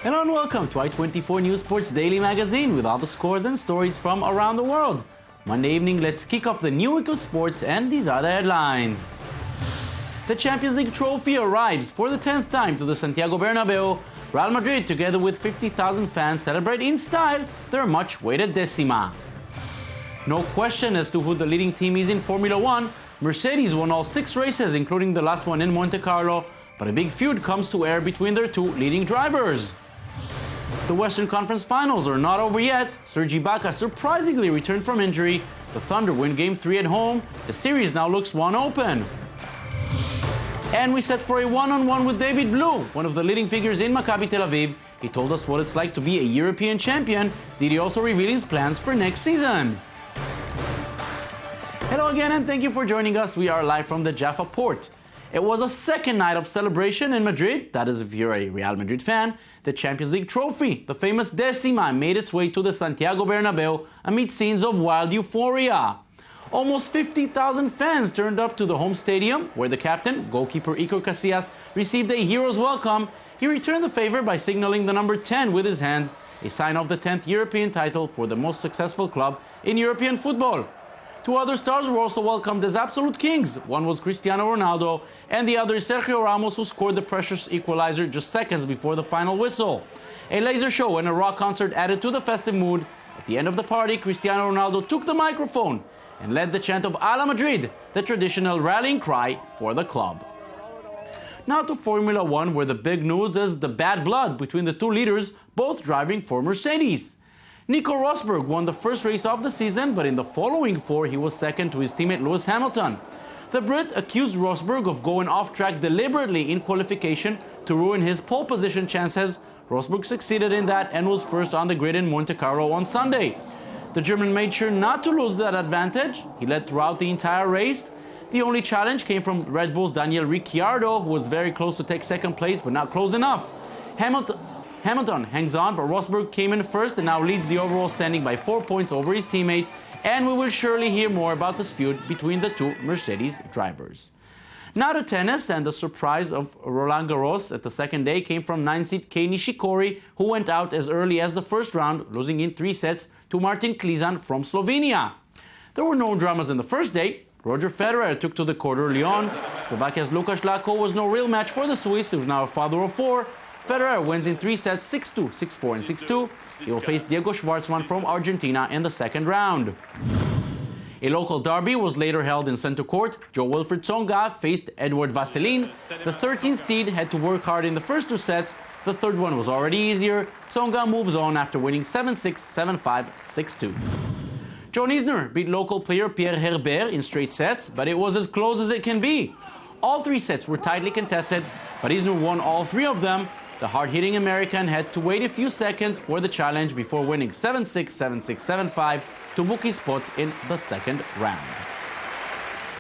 Hello and welcome to I24 News Sports Daily Magazine with all the scores and stories from around the world. Monday evening, let's kick off the new week of sports, and these are the headlines. The Champions League trophy arrives for the 10th time to the Santiago Bernabeu. Real Madrid, together with 50,000 fans, celebrate in style their much-awaited décima. No question as to who the leading team is in Formula 1. Mercedes won all 6 races, including the last one in Monte Carlo, but a big feud comes to air between their 2 leading drivers. The Western Conference Finals are not over yet. Serge Ibaka surprisingly returned from injury. The Thunder win Game 3 at home. The series now looks one open. And we set for a one-on-one with David Blu, one of the leading figures in Maccabi Tel Aviv. He told us what it's like to be a European champion. Did he also reveal his plans for next season? Hello again and thank you for joining us. We are live from the Jaffa Port. It was a second night of celebration in Madrid. That is, if you're a Real Madrid fan. The Champions League trophy, the famous décima, made its way to the Santiago Bernabeu amid scenes of wild euphoria. Almost 50,000 fans turned up to the home stadium, where the captain, goalkeeper Iker Casillas, received a hero's welcome. He returned the favor by signaling the number 10 with his hands, a sign of the 10th European title for the most successful club in European football. 2 other stars were also welcomed as absolute kings. One was Cristiano Ronaldo, and the other is Sergio Ramos, who scored the precious equalizer just seconds before the final whistle. A laser show and a rock concert added to the festive mood. At the end of the party, Cristiano Ronaldo took the microphone and led the chant of Ala Madrid, the traditional rallying cry for the club. Now to Formula 1, where the big news is the bad blood between the 2 leaders, both driving for Mercedes. Nico Rosberg won the first race of the season, but in the following 4 he was second to his teammate Lewis Hamilton. The Brit accused Rosberg of going off track deliberately in qualification to ruin his pole position chances. Rosberg succeeded in that and was first on the grid in Monte Carlo on Sunday. The German made sure not to lose that advantage. He led throughout the entire race. The only challenge came from Red Bull's Daniel Ricciardo, who was very close to take second place, but not close enough. Hamilton hangs on, but Rosberg came in first and now leads the overall standing by 4 points over his teammate, and we will surely hear more about this feud between the 2 Mercedes drivers. Now to tennis, and the surprise of Roland Garros at the second day came from 9-seed Kei Nishikori, who went out as early as the first round, losing in 3 sets to Martin Klizan from Slovenia. There were no dramas in the first day. Roger Federer took to the court early on. Slovakia's Lukas Lako was no real match for the Swiss, who's now a father of 4. Federer wins in 3 sets, 6-2, 6-4, and 6-2. He will face Diego Schwartzman from Argentina in the second round. A local derby was later held in center court. Jo-Wilfried Tsonga faced Edward Vasselin. The 13th seed had to work hard in the first 2 sets. The third one was already easier. Tsonga moves on after winning 7-6, 7-5, 6-2. John Isner beat local player Pierre Herbert in straight sets, but it was as close as it can be. All 3 sets were tightly contested, but Isner won all 3 of them. The hard-hitting American had to wait a few seconds for the challenge before winning 7-6, 7-6, 7-5 to book his spot in the second round.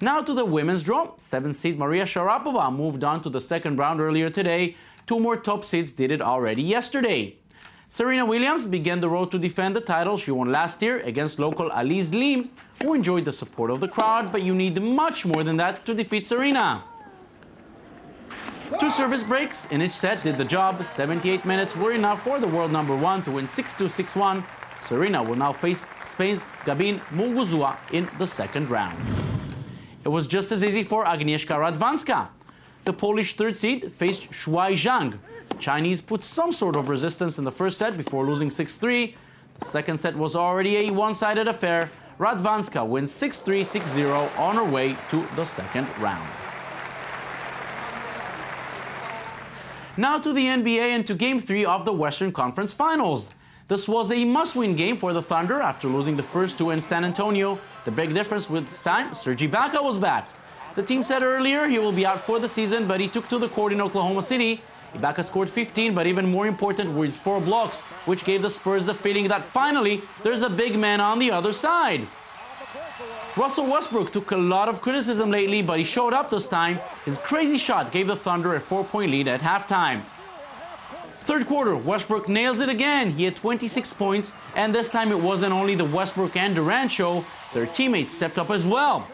Now to the women's draw. 7th-seed Maria Sharapova moved on to the second round earlier today. 2 more top seeds did it already yesterday. Serena Williams began the road to defend the title she won last year against local Alice Lim, who enjoyed the support of the crowd, but you need much more than that to defeat Serena. 2 service breaks in each set did the job. 78 minutes were enough for the world number 1 to win 6-2, 6-1. Serena will now face Spain's Gabin Muguruza in the second round. It was just as easy for Agnieszka Radwanska. The Polish 3rd seed faced Shuai Zhang. The Chinese put some sort of resistance in the first set before losing 6-3. The second set was already a one-sided affair. Radwanska wins 6-3, 6-0 on her way to the second round. Now to the NBA and to Game 3 of the Western Conference Finals. This was a must-win game for the Thunder after losing the first 2 in San Antonio. The big difference this time, Serge Ibaka was back. The team said earlier he will be out for the season, but he took to the court in Oklahoma City. Ibaka scored 15, but even more important were his 4 blocks, which gave the Spurs the feeling that finally there's a big man on the other side. Russell Westbrook took a lot of criticism lately, but he showed up this time. His crazy shot gave the Thunder a 4-point lead at halftime. Third quarter, Westbrook nails it again. He had 26 points, and this time it wasn't only the Westbrook and Durant show. Their teammates stepped up as well.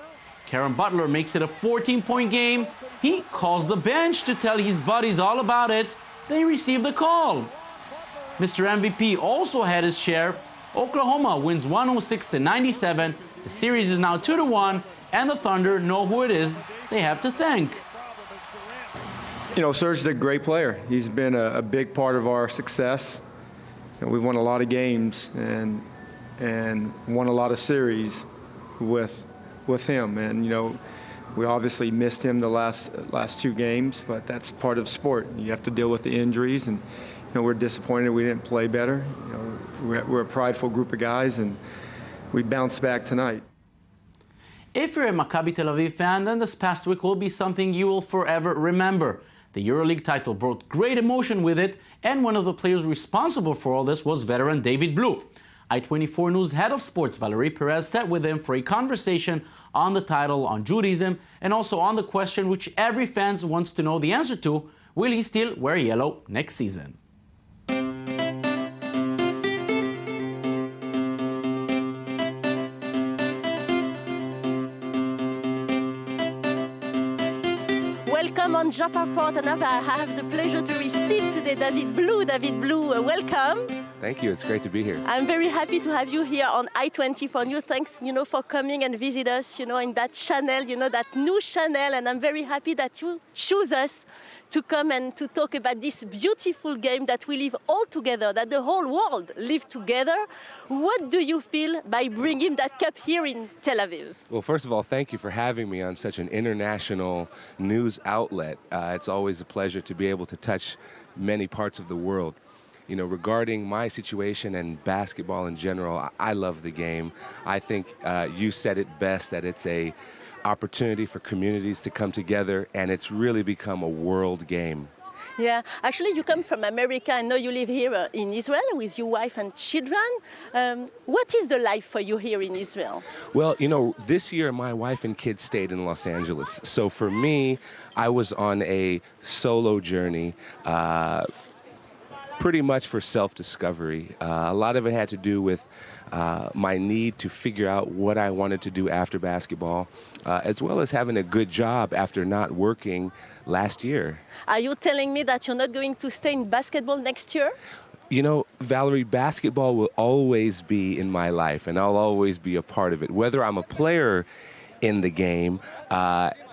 Karen Butler makes it a 14-point game. He calls the bench to tell his buddies all about it. They receive the call. Mr. MVP also had his share. Oklahoma wins 106-97. The series is now 2-1, and the Thunder know who it is they have to thank. You know, Serge is a great player. He's been a big part of our success. You know, we've won a lot of games and won a lot of series with him. And you know, we obviously missed him the last two games, but that's part of sport. You have to deal with the injuries, and you know, we're disappointed we didn't play better. You know, we're a prideful group of guys, and we bounced back tonight. If you're a Maccabi Tel Aviv fan, then this past week will be something you will forever remember. The Euroleague title brought great emotion with it, and one of the players responsible for all this was veteran David Blu. I-24 News head of sports Valerie Perez sat with him for a conversation on the title, on Judaism, and also on the question which every fan wants to know the answer to: will he still wear yellow next season? Welcome on Jaffa Port, and I have the pleasure to receive today David Blu. David Blu, welcome. Thank you. It's great to be here. I'm very happy to have you here on I-24 News. Thanks, for coming and visit us, in that channel, that new channel. And I'm very happy that you choose us to come and to talk about this beautiful game that we live all together, that the whole world live together. What do you feel by bringing that cup here in Tel Aviv? Well, first of all, thank you for having me on such an international news outlet. It's always a pleasure to be able to touch many parts of the world. You know, regarding my situation and basketball in general, I love the game. I think you said it best, that it's a opportunity for communities to come together, and it's really become a world game. Yeah, actually you come from America. I know you live here in Israel with your wife and children. What is the life for you here in Israel? Well, this year my wife and kids stayed in Los Angeles. So for me, I was on a solo journey, pretty much for self-discovery. A lot of it had to do with my need to figure out what I wanted to do after basketball, as well as having a good job after not working last year. Are you telling me that you're not going to stay in basketball next year? You know, Valerie, basketball will always be in my life, and I'll always be a part of it. Whether I'm a player in the game,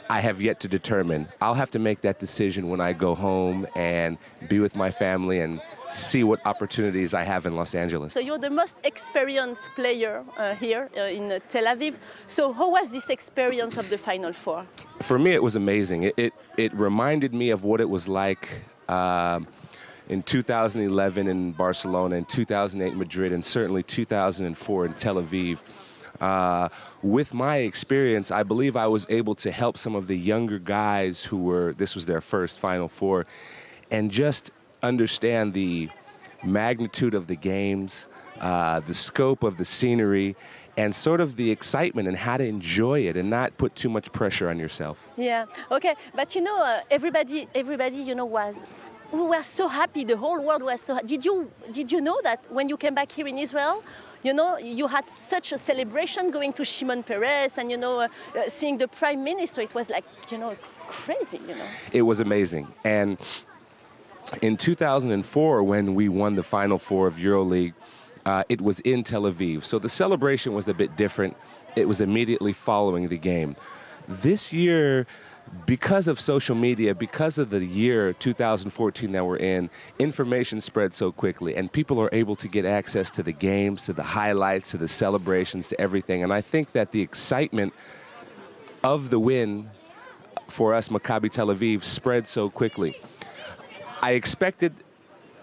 I have yet to determine. I'll have to make that decision when I go home and be with my family and see what opportunities I have in Los Angeles. So you're the most experienced player here in Tel Aviv. So how was this experience of the Final Four? For me, it was amazing. It reminded me of what it was like in 2011 in Barcelona, in 2008 in Madrid, and certainly 2004 in Tel Aviv. With my experience, I believe I was able to help some of the younger guys this was their first Final Four, and just understand the magnitude of the games, the scope of the scenery, and sort of the excitement and how to enjoy it and not put too much pressure on yourself. Yeah, okay, but everybody, we were so happy, the whole world was so happy. Did you know that when you came back here in Israel, you had such a celebration going to Shimon Peres and, seeing the Prime Minister? It was like, crazy, It was amazing. And in 2004, when we won the Final Four of Euroleague, it was in Tel Aviv. So the celebration was a bit different. It was immediately following the game. This year, because of social media, because of the year 2014 that we're in, information spread so quickly, and people are able to get access to the games, to the highlights, to the celebrations, to everything. And I think that the excitement of the win for us, Maccabi Tel Aviv, spread so quickly. I expected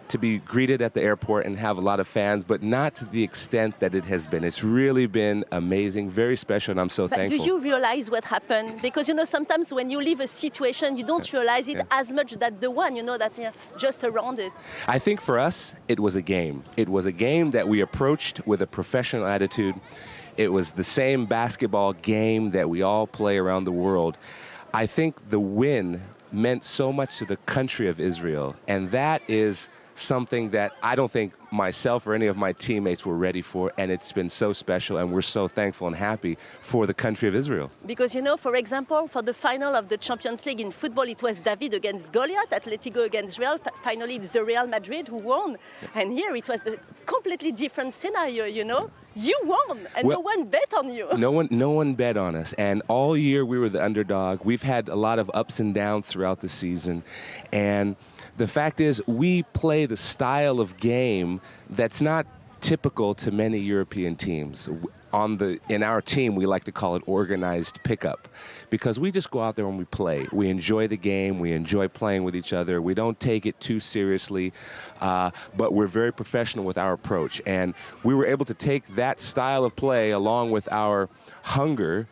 to be greeted at the airport and have a lot of fans, but not to the extent that it has been. It's really been amazing, very special, and I'm so thankful. Do you realize what happened? Because, sometimes when you leave a situation, you don't realize it as much that the one, that you're just around it. I think for us, it was a game. It was a game that we approached with a professional attitude. It was the same basketball game that we all play around the world. I think the win meant so much to the country of Israel, and that is something that I don't think myself or any of my teammates were ready for, and it's been so special, and we're so thankful and happy for the country of Israel. Because, for example, for the final of the Champions League in football, it was David against Goliath, Atletico against Real. Finally, it's the Real Madrid who won. And here it was a completely different scenario, You won, and no one bet on you. No one bet on us. And all year we were the underdog. We've had a lot of ups and downs throughout the season. And the fact is, we play the style of game that's not typical to many European teams. In our team, we like to call it organized pickup, because we just go out there and we play. We enjoy the game. We enjoy playing with each other. We don't take it too seriously, but we're very professional with our approach. And we were able to take that style of play along with our hunger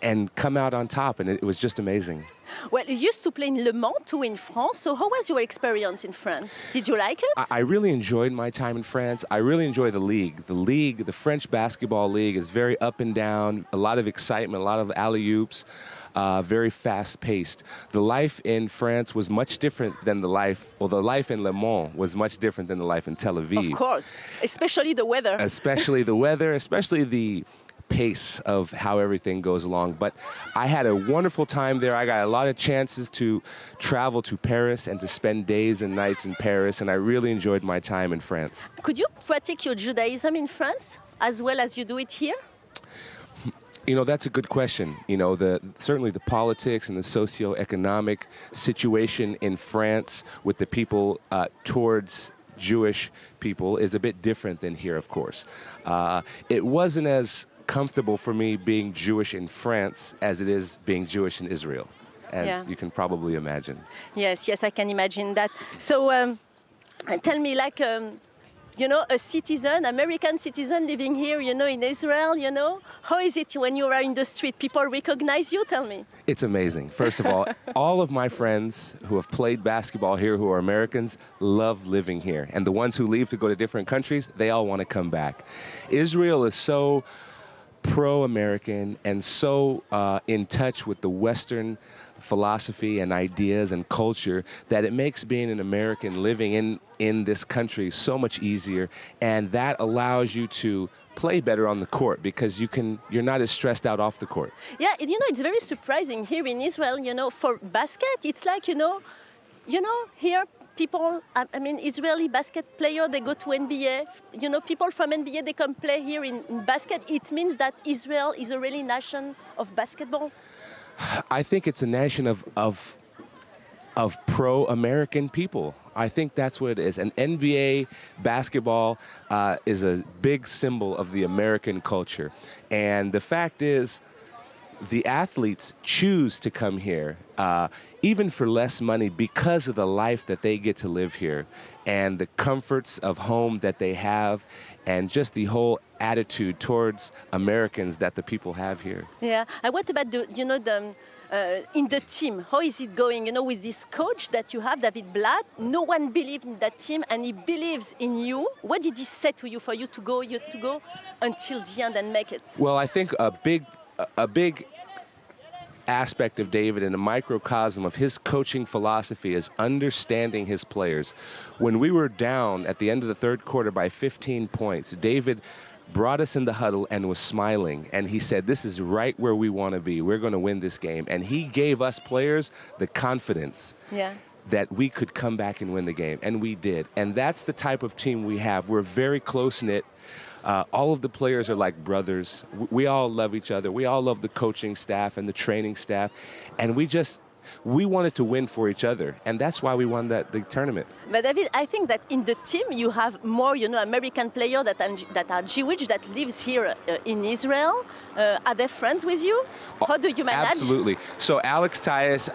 and come out on top, and it was just amazing. Well, you used to play in Le Mans too in France, so how was your experience in France? Did you like it? I really enjoyed my time in France. I really enjoy the league. The French basketball league is very up and down, a lot of excitement, a lot of alley-oops, very fast-paced. The life in France was much different than the life in Le Mans was much different than the life in Tel Aviv. Of course, especially the weather. Especially the weather, especially the pace of how everything goes along. But I had a wonderful time there. I got a lot of chances to travel to Paris and to spend days and nights in Paris, and I really enjoyed my time in France. Could you practice your Judaism in France as well as you do it here? That's a good question. Certainly the politics and the socio-economic situation in France with the people towards Jewish people is a bit different than here, of course. It wasn't as comfortable for me being Jewish in France as it is being Jewish in Israel, as you can probably imagine. Yes, I can imagine that. So tell me, a citizen, American citizen living here, in Israel, how is it when you are in the street? People recognize you? Tell me. It's amazing. First of all of my friends who have played basketball here who are Americans love living here. And the ones who leave to go to different countries, they all want to come back. Israel is so pro-American and so in touch with the Western philosophy and ideas and culture that it makes being an American living in this country so much easier, and that allows you to play better on the court because you're not as stressed out off the court. Yeah, it's very surprising here in Israel, for basket, it's like, here people, Israeli basket player, they go to NBA. People from NBA, they come play here in basket. It means that Israel is a really nation of basketball. I think it's a nation of pro-American people. I think that's what it is. And NBA basketball is a big symbol of the American culture. And the fact is, the athletes choose to come here, even for less money, because of the life that they get to live here and the comforts of home that they have and just the whole attitude towards Americans that the people have here. Yeah. And what about in the team? How is it going? With this coach that you have, David Blu, no one believed in that team and he believes in you. What did he say to you for you to go until the end and make it? Well, I think a big aspect of David and a microcosm of his coaching philosophy is understanding his players. When we were down at the end of the third quarter by 15 points, David brought us in the huddle and was smiling, and he said, this is right where we want to be. We're going to win this game. And he gave us players the confidence that we could come back and win the game, and we did. And that's the type of team we have. We're very close-knit. All of the players are like brothers. We all love each other. We all love the coaching staff and the training staff. And we wanted to win for each other. And that's why we won the tournament. But David, I think that in the team you have more, American players that are Jewish, that lives here in Israel. Are they friends with you? How do you manage? Absolutely. So Alex Tyus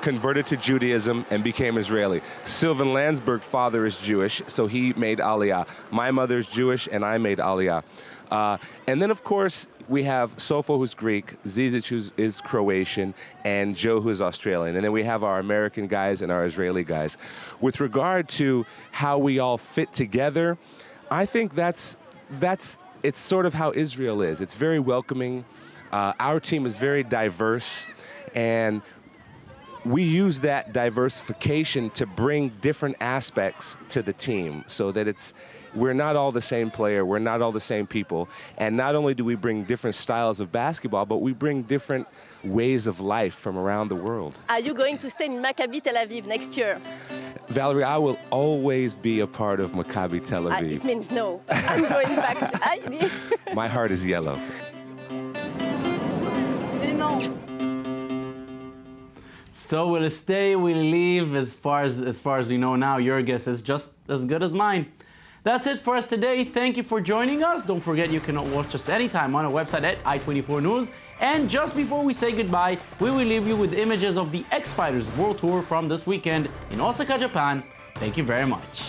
converted to Judaism and became Israeli. Sylvan Landsberg's father is Jewish, so he made Aliyah. My mother's Jewish, and I made Aliyah. And then, of course, we have Sofo, who's Greek, Zizic, who is Croatian, and Joe, who's Australian. And then we have our American guys and our Israeli guys. With regard to how we all fit together, I think it's sort of how Israel is. It's very welcoming. Our team is very diverse, and we use that diversification to bring different aspects to the team so that we're not all the same player, we're not all the same people, and not only do we bring different styles of basketball, but we bring different ways of life from around the world. Are you going to stay in Maccabi Tel Aviv next year? Valerie, I will always be a part of Maccabi Tel Aviv. It means no. I'm going back to... My heart is yellow. So will it stay, will it leave? As far as we know now, your guess is just as good as mine. That's it for us today. Thank you for joining us. Don't forget you can watch us anytime on our website at i24 News. And just before we say goodbye, we will leave you with images of the X Fighters World Tour from this weekend in Osaka, Japan. Thank you very much.